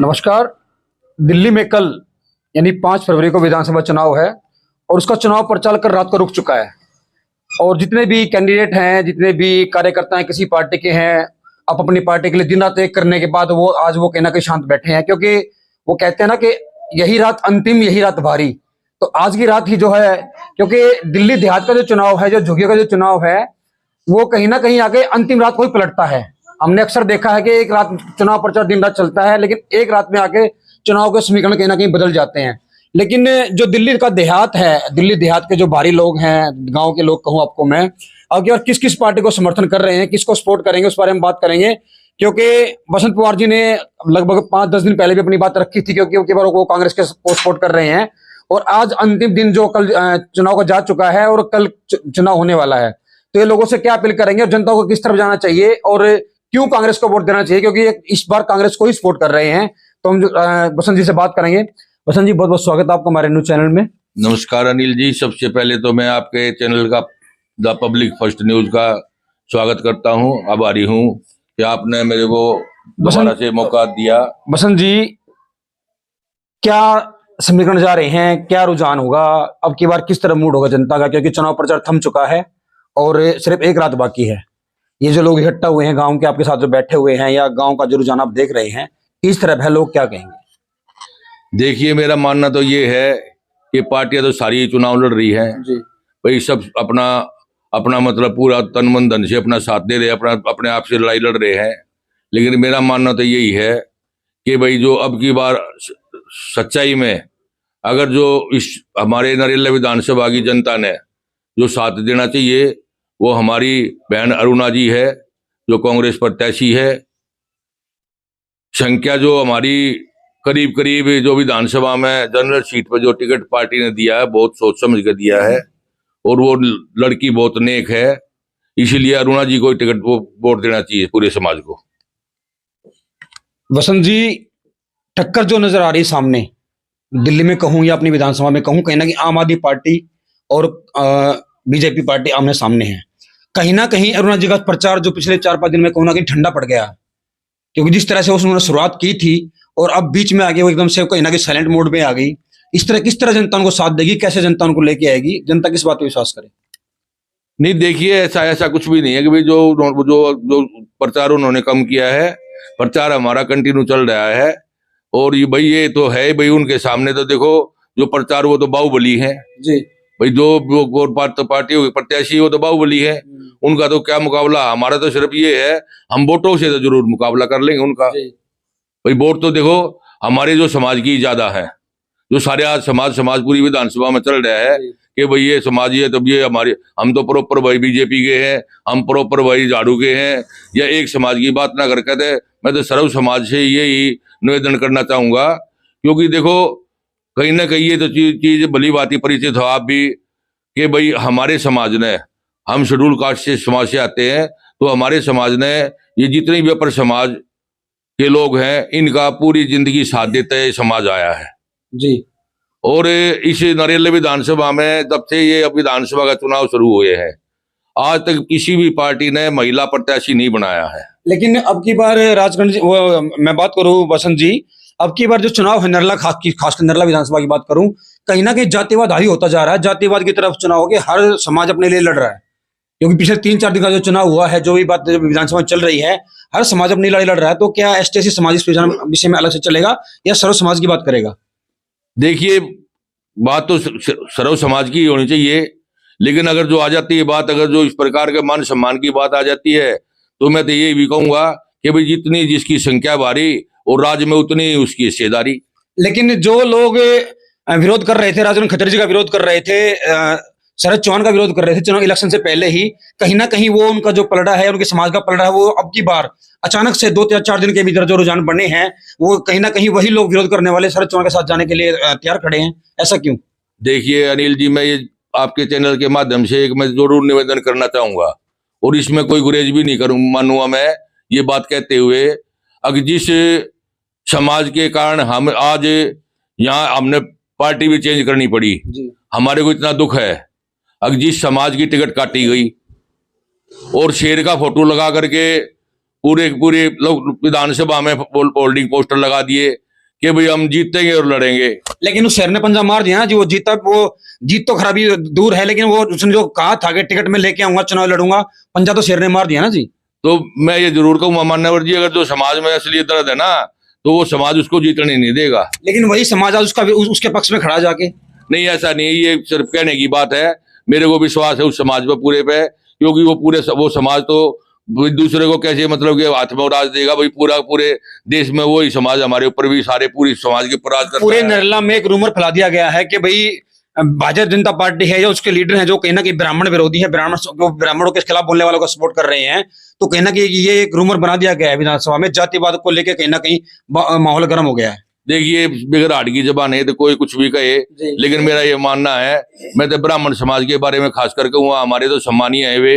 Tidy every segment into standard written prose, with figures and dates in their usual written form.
नमस्कार। दिल्ली में कल यानी 5 फरवरी को विधानसभा चुनाव है और उसका चुनाव प्रचार कर रात को रुक चुका है। और जितने भी कैंडिडेट हैं, जितने भी कार्यकर्ता हैं, किसी पार्टी के हैं, आप अपनी पार्टी के लिए दिन रात एक करने के बाद आज वो कहीं ना कहीं शांत बैठे हैं, क्योंकि वो कहते हैं ना कि यही रात अंतिम, यही रात भारी। तो आज की रात ही जो है, क्योंकि दिल्ली देहात का जो चुनाव है, जो झुग्गियों का जो चुनाव है, वो कहीं ना कहीं आगे अंतिम रात को ही पलटता है। हमने अक्सर देखा है कि एक रात चुनाव प्रचार दिन रात चलता है, लेकिन एक रात में आके चुनाव के समीकरण कहीं ना कहीं बदल जाते हैं। लेकिन जो दिल्ली का देहात है, दिल्ली देहात के जो भारी लोग हैं, गांव के लोग कहूं आपको मैं, और किस किस पार्टी को समर्थन कर रहे हैं, किसको सपोर्ट करेंगे, उस बारे में बात करेंगे। क्योंकि बसंत पवार जी ने लगभग 5-10 दिन पहले भी अपनी बात रखी थी, क्योंकि वो कांग्रेस के को सपोर्ट कर रहे हैं। और आज अंतिम दिन जो कल चुनाव का जा चुका है और कल चुनाव होने वाला है, तो ये लोगों से क्या अपील करेंगे और जनता को किस तरफ जाना चाहिए और क्यों कांग्रेस को वोट देना चाहिए, क्योंकि इस बार कांग्रेस को ही सपोर्ट कर रहे हैं। तो हम बसंत जी से बात करेंगे। बसंत जी, बहुत बहुत स्वागत है आपका हमारे न्यूज चैनल में। नमस्कार अनिल जी, सबसे पहले तो मैं आपके चैनल का द पब्लिक फर्स्ट न्यूज का स्वागत करता हूं, आभारी हूं कि आपने मेरे को दोबारा से मौका दिया। बसंत जी, क्या समीकरण जा रहे हैं, क्या रुझान होगा अब की बार, किस तरह मूड होगा जनता का, क्योंकि चुनाव प्रचार थम चुका है और सिर्फ एक रात बाकी है। ये जो लोग इकट्ठा हुए हैं गांव के, आपके साथ जो बैठे हुए हैं, या गांव का जो रुझान आप देख रहे हैं, इस तरह है, लोग क्या कहेंगे? देखिए, मेरा मानना तो ये है कि पार्टियां तो सारी चुनाव लड़ रही हैं जी, भाई सब अपना अपना मतलब पूरा तन मन धन से अपना साथ दे रहे, अपने आप से लड़ाई लड़ रहे हैं। लेकिन मेरा मानना तो यही है कि भाई जो अब की बार सच्चाई में अगर जो इस हमारे नरेला विधानसभा की जनता ने जो साथ देना चाहिए, वो हमारी बहन अरुणा जी है, जो कांग्रेस प्रत्याशी है। संख्या जो हमारी करीब करीब जो विधानसभा में जनरल सीट पर जो टिकट पार्टी ने दिया है, बहुत सोच समझ कर दिया है, और वो लड़की बहुत नेक है, इसीलिए अरुणा जी को टिकट वोट देना चाहिए पूरे समाज को। वसंत जी, टक्कर जो नजर आ रही सामने दिल्ली में कहूं या अपनी विधानसभा में कहूं, कहीं ना कहीं आम आदमी पार्टी और बीजेपी पार्टी आमने सामने है। कहीं ना कहीं अरुणा जी का प्रचार जो पिछले 4-5 दिन में कहूं ना कहीं ठंडा पड़ गया, क्योंकि जिस तरह से उन्होंने शुरुआत की थी और अब बीच में आगे वो एकदम से कहीं ना कहीं साइलेंट मोड में आ गई। किस तरह जनता उनको साथ देगी, कैसे जनता उनको लेके आएगी, जनता किस बात पर विश्वास करे? नहीं, देखिए, ऐसा कुछ भी नहीं है कि भाई जो प्रचार उन्होंने कम किया है, प्रचार हमारा कंटिन्यू चल रहा है। और ये भाई ये तो है भाई, उनके सामने तो देखो जो प्रचार वो तो बाहुबली है जी भाई, जो पार्टी प्रत्याशी वो तो बाहुबली है, उनका तो क्या मुकाबला। हमारा तो सिर्फ ये है, हम वोटों से तो जरूर मुकाबला कर लेंगे उनका। भाई वोट तो देखो हमारे जो समाज की ज्यादा है, जो सारे आज समाज पूरी विधानसभा में चल रहा है कि भाई ये समाज है, तब ये हमारे, हम तो प्रॉपर भाई बीजेपी के हैं, हम प्रॉपर भाई झाड़ू के हैं, या एक समाज की बात ना करके थे। मैं तो सर्व समाज से यही निवेदन करना चाहूंगा, क्योंकि देखो कहीं ना कहीं ये तो चीज भली बात परिचित हो आप भी कि भाई हमारे समाज ने, हम शेड्यूल कास्ट से समाज से आते हैं, तो हमारे समाज ने ये जितने भी अपर समाज के लोग हैं, इनका पूरी जिंदगी साथ देते हैं समाज आया है जी। और इस नरेला विधानसभा में जब से ये अब विधानसभा का चुनाव शुरू हुए हैं, आज तक किसी भी पार्टी ने महिला प्रत्याशी नहीं बनाया है। लेकिन अब की बार राजगंज मैं बात करूं बसंत जी, अब की बार जो चुनाव है नरला, खासकर नरला विधानसभा की बात करूं, कहीं ना कहीं जातिवाद हावी होता जा रहा है। जातिवाद की तरफ चुनाव हो गया, हर समाज अपने लिए लड़ रहा है, क्योंकि पिछले 3-4 दिन का जो चुनाव हुआ है, जो भी बात विधानसभा में चल रही है, हर समाज अपनी लड़ाई लड़ रहा है। तो क्या एसटी समाज इस विषय में अलग से चलेगा या सर्व समाज की बात करेगा? देखिए, बात तो सर्व समाज की होनी चाहिए, लेकिन अगर जो आ जाती है बात, अगर जो इस प्रकार के मान सम्मान की बात आ जाती है, तो मैं तो ये भी कहूंगा कि भाई जितनी जिसकी संख्या भारी और राज्य में उतनी उसकी हिस्सेदारी। लेकिन जो लोग विरोध कर रहे थे, राजन खत्री जी का विरोध कर रहे थे, शरद चौहान का विरोध कर रहे थे चुनाव इलेक्शन से पहले ही, कहीं ना कहीं वो उनका जो पलड़ा है, उनके समाज का पलड़ा है, वो अब की बार अचानक से 2-4 दिन के भीतर जो रुझान बने हैं, वो कहीं ना कहीं वही लोग विरोध करने वाले शरद चौहान के साथ जाने के लिए तैयार खड़े हैं। ऐसा क्यों? देखिए अनिल जी, मैं ये आपके चैनल के माध्यम से एक मैं जरूर निवेदन करना चाहूंगा, और इसमें कोई गुरेज भी नहीं करूं मानूंगा मैं ये बात कहते हुए, अगर जिस समाज के कारण हम आज यहाँ हमने पार्टी भी चेंज करनी पड़ी जी, हमारे को इतना दुख है। अगर जिस समाज की टिकट काटी गई और शेर का फोटो लगा करके पूरे विधानसभा में होल्डिंग पोस्टर लगा दिए कि भाई हम जीतेंगे और लड़ेंगे। लेकिन उस शेर ने पंजा मार दिया ना जी, वो जीता, वो जीत तो खराबी दूर है, लेकिन वो उसने जो कहा था कि टिकट में लेके आऊंगा, चुनाव लड़ूंगा, पंजा तो शेर ने मार दिया ना जी। तो मैं ये जरूर कहूँ मान्यवर जी, अगर जो समाज में असली दर्द है ना, तो वो समाज उसको जीतने नहीं देगा। लेकिन वही समाज आज उसके पक्ष में खड़ा जाके। नहीं, ऐसा नहीं, ये सिर्फ कहने की बात है। मेरे को विश्वास है उस समाज पे पूरे पे, क्योंकि वो समाज तो दूसरे को कैसे मतलब के हाथ में राज देगा भाई, पूरे देश में वही समाज हमारे ऊपर भी सारे पूरी समाज के ऊपर राज करता है। पूरे नरेला में एक रूमर फैला दिया गया है कि भाई भारतीय जनता पार्टी है या उसके लीडर हैं जो कहीं ना कहीं ब्राह्मण विरोधी है, ब्राह्मणों के खिलाफ बोलने वालों को सपोर्ट कर रहे हैं, तो कहीं ना कहीं ये एक रूमर बना दिया गया है विधानसभा में, जातिवाद को लेकर कहीं ना कहीं माहौल गर्म हो गया है। देखिए, बगैर हाड़ की जबान है तो कोई कुछ भी कहे, लेकिन मेरा ये मानना है, मैं तो ब्राह्मण समाज के बारे में खास करके हुआ, हमारे तो सम्मानीय है वे,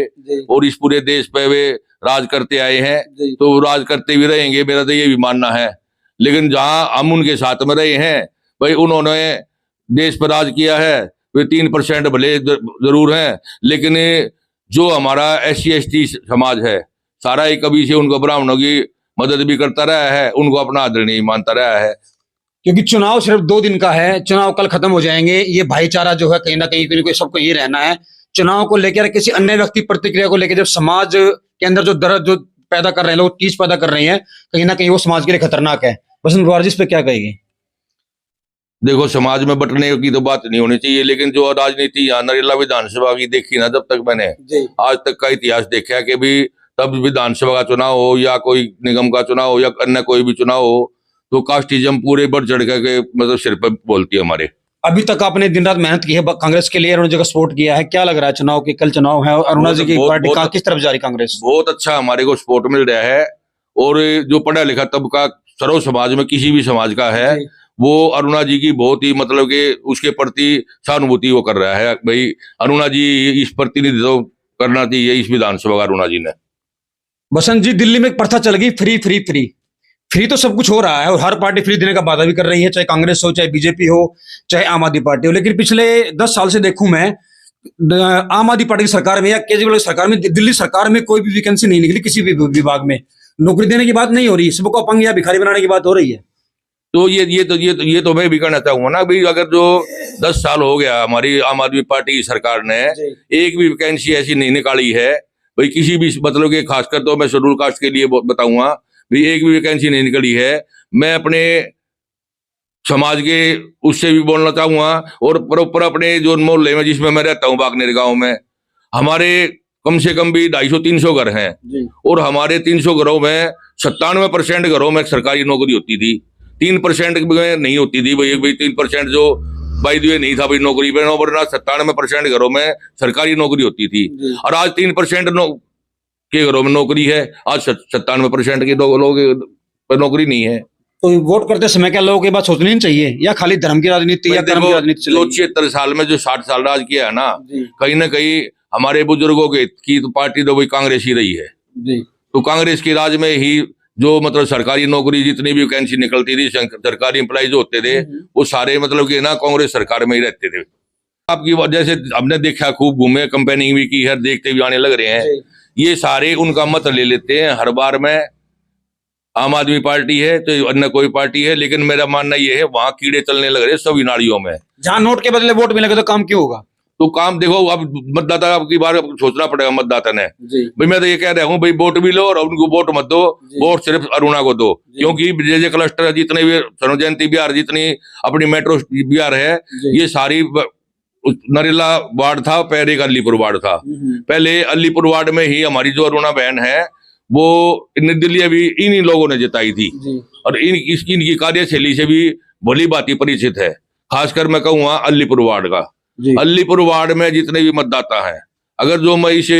और इस पूरे देश पे वे राज करते आए हैं, तो राज करते भी रहेंगे, मेरा तो ये भी मानना है। लेकिन जहां हम उनके साथ में रहे हैं भाई, उन्होंने देश पर राज किया है, वे 3% भले जरूर हैं, लेकिन जो हमारा SC/ST समाज है सारा ही कभी से उनको ब्राह्मणों की मदद भी करता रहा है, उनको अपना आदर नहीं मानता रहा है। क्योंकि चुनाव सिर्फ 2 दिन का है, चुनाव कल खत्म हो जाएंगे, ये भाईचारा जो है कहीं ना कहीं सबको ये रहना है। चुनाव को लेकर किसी अन्य व्यक्ति प्रतिक्रिया को लेकर जब समाज के अंदर जो दर्द जो पैदा कर रहे हैं लोग, चीज पैदा कर रहे हैं, कहीं ना कहीं वो समाज के लिए खतरनाक है। बसंत पवार जी इस पे क्या कहेगी? देखो, समाज में बंटने की तो बात नहीं होनी चाहिए, लेकिन जो राजनीति यहाँ नरेला विधानसभा की देखी ना, जब तक मैंने आज तक का इतिहास देखा कि भी तब विधानसभा का चुनाव हो या कोई निगम का चुनाव हो या अन्य कोई भी चुनाव हो, तो कास्टिज्म पूरे बढ़ चढ़ के मतलब सिर पर बोलती है हमारे। अभी तक आपने दिन रात मेहनत की है कांग्रेस के लिए, अरुण जी का सपोर्ट किया है, क्या लग रहा है चुनाव के, कल चुनाव है, अरुणा जी की पार्टी किस तरफ जा रही कांग्रेस? बहुत अच्छा हमारे को सपोर्ट मिल रहा है, और जो पढ़ा लिखा तबका सर्व समाज में किसी भी समाज का है, वो अरुणा जी की बहुत ही मतलब कि उसके प्रति सहानुभूति वो कर रहा है भाई, अरुणा जी इस प्रतिनिधित्व करना चाहिए इस विधानसभा का अरुणा जी ने। बसंत जी, दिल्ली में एक प्रथा चल गई, फ्री फ्री फ्री फ्री, तो सब कुछ हो रहा है और हर पार्टी फ्री देने का वादा भी कर रही है, चाहे कांग्रेस हो, चाहे बीजेपी हो, चाहे आम आदमी पार्टी हो। लेकिन पिछले 10 साल से देखूं मैं, आम आदमी पार्टी की सरकार में या केजरीवाल की सरकार में, दिल्ली सरकार में कोई भी वैकेंसी नहीं निकली, किसी भी विभाग में नौकरी देने की बात नहीं हो रही, सबको अपंग या भिखारी बनाने की बात हो रही है। तो ये तो मैं भी कहना चाहूंगा ना भाई, अगर जो 10 साल हो गया हमारी आम आदमी पार्टी की सरकार ने एक भी वैकेंसी ऐसी नहीं निकाली है भाई, किसी भी मतलब के, खासकर तो मैं शेड्यूल कास्ट के लिए बताऊंगा भाई, एक भी वैकेंसी नहीं निकली है। मैं अपने समाज के उससे भी बोलना चाहूंगा, और प्रॉपर अपने जो मोहल्ले में जिसमें मैं रहता हूँ बागनेर गांव में, हमारे कम से कम भी 250-300 घर हैं, और हमारे 300 घरों में 97% घरों में सरकारी नौकरी होती थी, 3% में नहीं होती थी भाई 3% जो बाई द वे नहीं था भाई नौकरी पे, वरना 97% घरों में सरकारी नौकरी होती थी, और आज 3% के घरों में नौकरी है, आज 97% के लोगों पर नौकरी नहीं है। तो वोट करते समय क्या लोगों की बात सोचनी नहीं चाहिए, या खाली धर्म की राजनीति या कर्म की राजनीति? जो 76 साल में जो 60 साल राज किया है ना, कहीं ना कहीं हमारे बुजुर्गों की तो पार्टी तो भाई कांग्रेस ही रही है जी। तो कांग्रेस के राज में ही जो मतलब सरकारी नौकरी जितनी भी वैकेंसी निकलती थी, सरकारी एम्प्लॉय जो होते थे, वो सारे मतलब कि ना कांग्रेस सरकार में ही रहते थे। आपकी वजह से हमने देखा, खूब घूमे, कंपेनिंग भी की है, देखते भी आने लग रहे हैं, ये सारे उनका मत ले लेते हैं हर बार में, आम आदमी पार्टी है तो अन्य कोई पार्टी है, लेकिन मेरा मानना ये है वहां कीड़े चलने लग रहे सभी नाड़ियों में। जहां नोट के बदले वोट मिलेगा तो काम क्यों होगा? तो काम देखो, अब मतदाता की बार सोचना पड़ेगा मतदाता ने भाई, मैं तो ये कह रहा हूँ भाई, वोट भी लो और उनको वोट मत दो, वोट सिर्फ अरुणा को दो, क्योंकि जे क्लस्टर जितने भी स्वर्ण जयंती बिहार, जितनी अपनी मेट्रो बिहार है, ये सारी नरेला वार्ड था, पहले एक अलीपुर वार्ड था, पहले अलीपुर वार्ड में ही हमारी जो अरुणा बहन है वो निर्दलीय अभी इन्हीं लोगों ने जिताई थी, और इनकी कार्यशैली से भी भली भांति परिचित है, खासकर मैं कहूँगा अलीपुर वार्ड का। अलीपुर वार्ड में जितने भी मतदाता हैं, अगर जो मैं इसे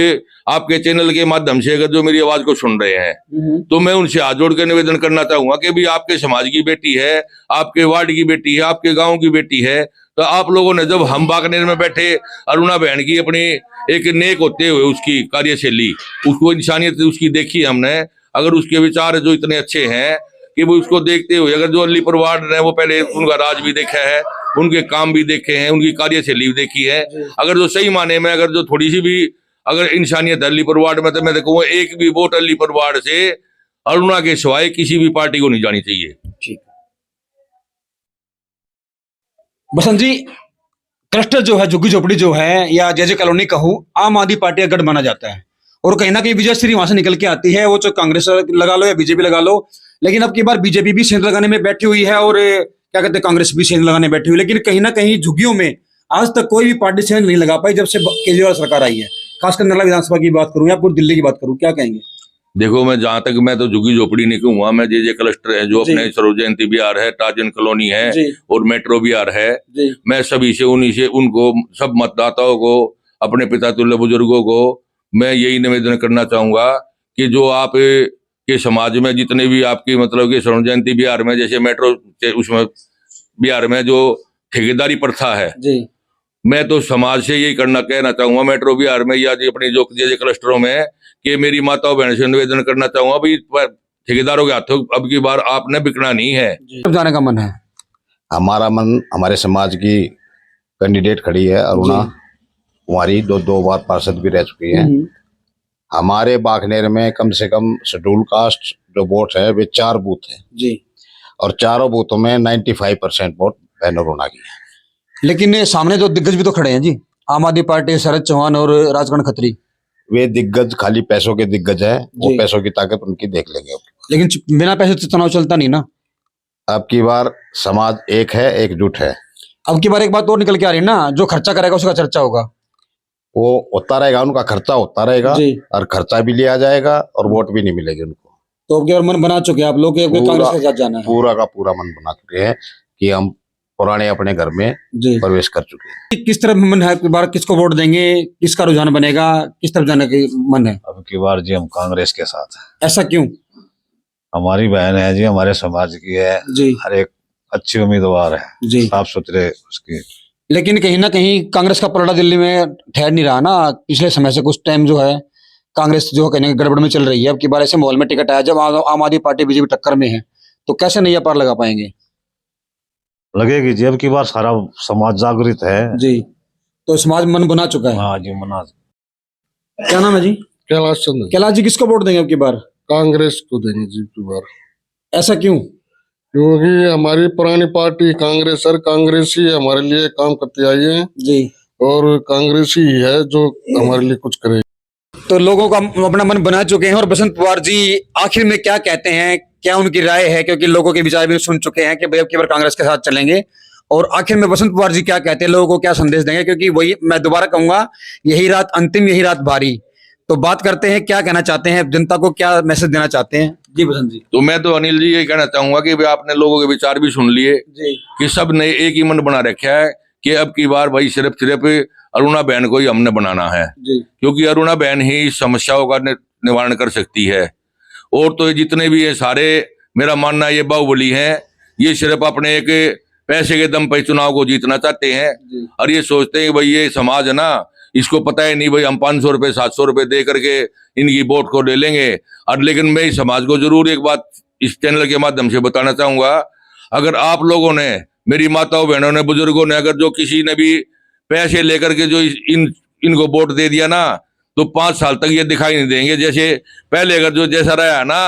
आपके चैनल के माध्यम से अगर जो मेरी आवाज को सुन रहे हैं, तो मैं उनसे हाथ जोड़ के निवेदन करना चाहूंगा कि भी आपके समाज की बेटी है, आपके वार्ड की बेटी है, आपके गांव की बेटी है, तो आप लोगों ने जब हम बागनेर में बैठे अरुणा बहन की अपनी एक नेक होते हुए उसकी कार्यशैली, उसको इंसानियत उसकी देखी हमने, अगर उसके विचार जो इतने अच्छे हैं कि वो उसको देखते हुए, अगर जो अलीपुर वार्ड ने वो पहले उनका राज भी देखा है, उनके काम भी देखे हैं, उनकी कार्यशैली भी देखी है, अगर जो सही माने में अगर जो थोड़ी सी भी अगर इंसानियत है अलीपुर वार्ड में, तो मैं देखूंगा एक भी वोट अलीपुर वार्ड से अरुणा के सिवाय किसी भी पार्टी को नहीं जानी चाहिए। बसंत जी, क्लस्टर जो है, झुग्गी झोपड़ी जो है, या जैसे कॉलोनी कहूँ, आम आदमी पार्टी का गढ़ माना जाता है और कहीं ना कहीं विजय श्री वहां से निकल के आती है, वो जो कांग्रेस लगा लो या बीजेपी लगा लो। लेकिन अब की बार बीजेपी भी सेंध लगाने में बैठी हुई है और क्या कहते हैं, कांग्रेस भी सेंध लगाने बैठी हुई है। लेकिन कहीं ना कहीं झुग्गियों में आज तक कोई भी पार्टी सेंध नहीं लगा पाई जब से केजरीवाल सरकार आई है। खासकर नर्मदा विधानसभा की बात करूं या पूरी दिल्ली की बात करूं, क्या कहेंगे? देखो, मैं जहां तक मैं तो झुग्गी झोपड़ी नहीं कहूंगा, मैं जे क्लस्टर है जो अपने सरोज जयंती बिहार है, टार्जन कॉलोनी है और मेट्रो बिहार है, मैं सभी से उन्हीं से उनको सब मतदाताओं को, अपने पिता तुल्य बुजुर्गों को मैं यही निवेदन करना चाहूंगा कि जो आप के समाज में जितने भी आपकी मतलब कि सरोज जयंती बिहार में जैसे मेट्रो उसमें बिहार में जो ठेकेदारी प्रथा है, मैं तो समाज से यही कहना चाहूंगा मेट्रो बिहार में या अपनी जो जे क्लस्टरों में कि मेरी माताओं बहन से निवेदन करना चाहूंगा भाई ठेकेदारों के हाथों अब की बार आपने बिकना नहीं है। कब जाने का मन है? हमारा मन, हमारे समाज की कैंडिडेट खड़ी है अरुणा कुमारी, दो बार पार्षद भी रह चुकी है। हमारे बाखनेर में कम से कम शेड्यूल कास्ट जो वोट है वे 4 बूथ है जी, और चारों बूथों में 95% वोट बहन अरुणा की है। लेकिन सामने तो दिग्गज भी तो खड़े हैं जी, आम आदमी पार्टी, शरद चौहान और राजकरण खत्री। वे दिग्गज खाली पैसों के दिग्गज है, वो पैसों की ताकत उनकी देख लेंगे। लेकिन बिना पैसे तो चुनाव चलता नहीं ना। अब की बार समाज एक है, एकजुट है। अब की बार एक बात और निकल के आ रही है ना, जो खर्चा करेगा उसका चर्चा होगा। वो होता रहेगा, उनका खर्चा होता रहेगा और खर्चा भी लिया जाएगा और वोट भी नहीं मिलेगी उनको। तो अब की बार मन बना चुके हैं आप लोग कांग्रेस के साथ जाना है? पूरा का पूरा मन बना चुके हैं कि हम पुराने अपने घर में प्रवेश कर चुके हैं। किस तरफ मन है अब बार, किसको वोट देंगे, किसका रुझान बनेगा, किस तरफ जाने का मन है? अब की बार जी हम कांग्रेस के साथ हैं। ऐसा क्यों? हमारी बहन है जी, हमारे समाज की है जी, हर एक अच्छी उम्मीदवार है जी, साफ सुथरे उसकी। लेकिन कहीं ना कहीं कांग्रेस का पलड़ा दिल्ली में ठहर नहीं रहा ना। पिछले समय से कुछ टाइम जो है कांग्रेस जो कहने गड़बड़ में चल रही है। अब की बार ऐसे माहौल में टिकट आया जब आम आदमी पार्टी बीजेपी टक्कर में है, तो कैसे नहीं पार लगा पाएंगे? लगेगी जी, अब की बार सारा समाज जागृत है जी, तो समाज मन बना चुका है। हाँ जी, मना। क्या नाम है जी? कैलाश चंद्र। कैलाश जी, किसको वोट देंगे अब की बार? कांग्रेस को देंगे जी की बार। ऐसा क्यों? क्योंकि हमारी पुरानी पार्टी कांग्रेस और कांग्रेस ही हमारे लिए काम करती आई है जी, और कांग्रेस ही है जो हमारे लिए कुछ करे। तो लोगों का अपना मन बना चुके हैं। और बसंत पवार जी आखिर में क्या कहते हैं, क्या उनकी राय है? क्योंकि लोगों के विचार भी सुन चुके हैं कि भाई अब की बार कांग्रेस के साथ चलेंगे, और आखिर में बसंत पवार जी क्या कहते हैं, लोगों को क्या संदेश देंगे? क्योंकि वही मैं दोबारा कहूंगा, यही रात अंतिम, यही रात भारी। तो बात करते हैं, क्या कहना चाहते हैं, जनता को क्या मैसेज देना चाहते हैं? जी बसंत जी। तो मैं तो अनिल जी ये कहना चाहूंगा कि भाई आपने लोगों के विचार भी सुन लिए कि सब ने एक ही मन बना रखा है कि अब की बार भाई सिर्फ अरुणा बहन को ही हमने बनाना है, क्योंकि अरुणा बहन ही समस्याओं का निवारण कर सकती है। और तो जितने भी ये सारे, मेरा मानना ये बाहुबली हैं, ये सिर्फ अपने एक पैसे के दम पर चुनाव को जीतना चाहते हैं और ये सोचते हैं भाई ये समाज है ना, इसको पता है नहीं भाई हम 500 रुपए 700 रुपए दे करके इनकी वोट को ले लेंगे। और लेकिन मैं इस समाज को जरूर एक बात इस चैनल के माध्यम से बताना चाहूंगा, अगर आप लोगों ने, मेरी माताओं बहनों ने, बुजुर्गों ने, अगर जो किसी ने भी पैसे लेकर के जो इनको वोट दे दिया ना, तो 5 साल तक ये दिखाई नहीं देंगे। जैसे पहले अगर जो जैसा रहा ना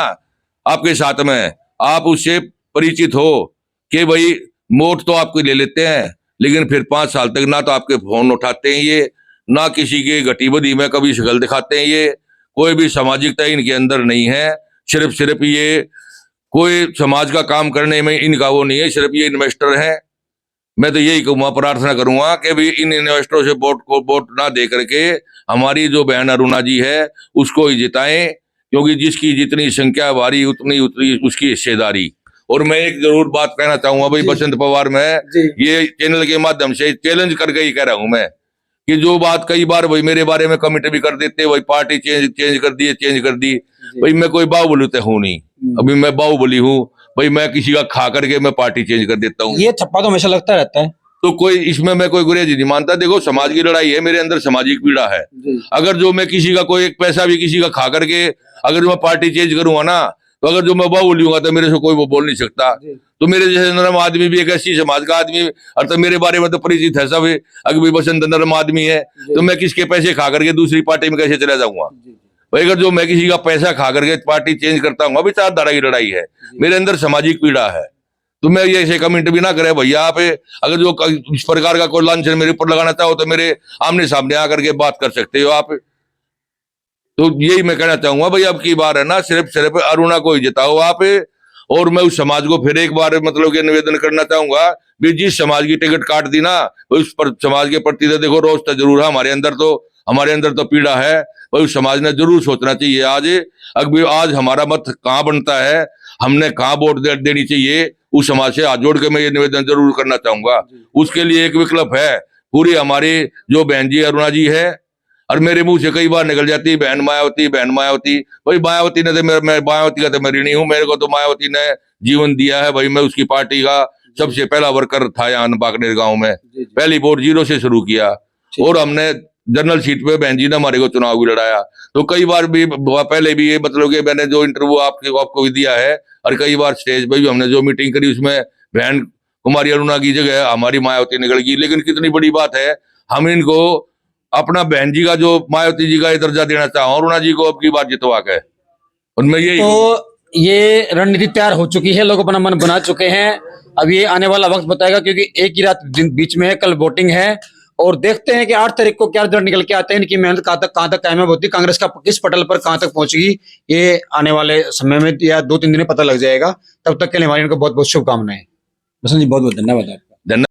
आपके साथ में, आप उससे परिचित हो कि भाई वोट तो आपको ले लेते हैं, लेकिन फिर 5 साल तक ना तो आपके फोन उठाते हैं ये, ना किसी के गतिविधि में कभी शक्ल दिखाते हैं ये, कोई भी सामाजिकता इनके अंदर नहीं है। सिर्फ ये कोई समाज का काम करने में इनका वो नहीं है, सिर्फ ये इन्वेस्टर है। मैं तो यही कहूँगा, प्रार्थना करूंगा कि भी इन इन्वेस्टरों से वोट ना दे करके हमारी जो बहन अरुणा जी है उसको ही जिताएं, क्योंकि जिसकी जितनी संख्या भारी उतनी उसकी हिस्सेदारी। और मैं एक जरूर बात कहना चाहूंगा भाई बसंत पवार, मैं ये चैनल के माध्यम से चैलेंज करके ही कह रहा हूं मैं कि जो बात कई बार भाई मेरे बारे में कमेंट भी कर देते, भाई पार्टी चेंज कर दी, भाई मैं कोई बाहुबली तो हूं नहीं, अभी मैं बाहुबली हूँ भाई, मैं किसी का खा करके मैं पार्टी चेंज कर देता हूँ, ये छप्पा तो हमेशा लगता रहता है। तो कोई इसमें मैं कोई गुरेज नहीं मानता। देखो समाज की लड़ाई है, मेरे अंदर सामाजिक पीड़ा है। अगर जो मैं किसी का कोई एक पैसा भी किसी का खा करके अगर मैं पार्टी चेंज करूंगा ना, तो अगर जो मैं बाहुबली हूँ तो मेरे से कोई वो बोल नहीं सकता। तो मेरे जैसे नरम आदमी भी एक ऐसी समाज का आदमी, और तो मेरे बारे में तो परिचित है सब, अगर भी बसंत नरम आदमी है, तो मैं किसके पैसे खा करके दूसरी पार्टी में कैसे चला जाऊंगा भाई? अगर जो मैं किसी का पैसा खा करके पार्टी चेंज करता हूँ, विचारधारा की लड़ाई है, मेरे अंदर सामाजिक पीड़ा है। तो मैं ये ऐसे कमेंट भी ना करे भैया। आप अगर जो इस प्रकार का कोई लांछन मेरे ऊपर लगाना चाहो तो मेरे आमने सामने आकर के बात कर सकते हो आप। तो यही मैं कहना चाहूंगा भाई, अब की बार है ना सिर्फ अरुणा को ही जिताओ आप। और मैं उस समाज को फिर एक बार मतलब कि निवेदन करना चाहूंगा भी, जिस समाज की टिकट काट दी ना, उस पर समाज के प्रति तो देखो रोष तो जरूर है हमारे अंदर तो पीड़ा है। भाई उस समाज ने जरूर सोचना चाहिए आज हमारा मत कहाँ बनता है, हमने कहाँ वोट देनी चाहिए। उस समाज से हाथ जोड़ के मैं ये निवेदन जरूर करना चाहूंगा। उसके लिए एक विकल्प है, पूरी हमारी जो बहन जी अरुणा जी है, और मेरे मुंह से कई बार निकल जाती है बहन मायावती। भाई मायावती ने तो मैं मायावती का तो मैं ऋणी हूँ। मेरे को तो मायावती ने जीवन दिया है भाई। मैं उसकी पार्टी का सबसे पहला वर्कर था यहाँ बागनेर गांव में। पहली वोट 0 से शुरू किया और हमने जनरल सीट पे बहन जी ने हमारे को चुनाव भी लड़ाया। तो कई बार भी पहले भी ये मतलब कि मैंने जो इंटरव्यू आपको भी दिया है, और कई बार स्टेज पे भी हमने जो मीटिंग करी उसमें बहन कुमारी अरुणा की जगह हमारी मायावती निकल गई। लेकिन कितनी बड़ी बात है, हम इनको अपना बहन जी का जो मायावती जी का दर्जा देना चाहूँ, अरुणा जी को अब की बार जितवा के उनमें यही। तो ये रणनीति तैयार हो चुकी है, लोग अपना मन बना चुके हैं। अब ये आने वाला वक्त बताएगा, क्योंकि एक ही रात बीच में है, कल वोटिंग है और देखते हैं कि 8 तारीख को क्या रिजल्ट निकल के आते हैं। इनकी मेहनत कहाँ तक कामयाब होती है, कांग्रेस का किस पटल पर कहाँ तक पहुंचेगी, ये आने वाले समय में या 2-3 दिन में पता लग जाएगा। तब तक के लिए हमारी इनको बहुत बहुत शुभकामनाएं। बसंत जी बहुत बहुत धन्यवाद आपका।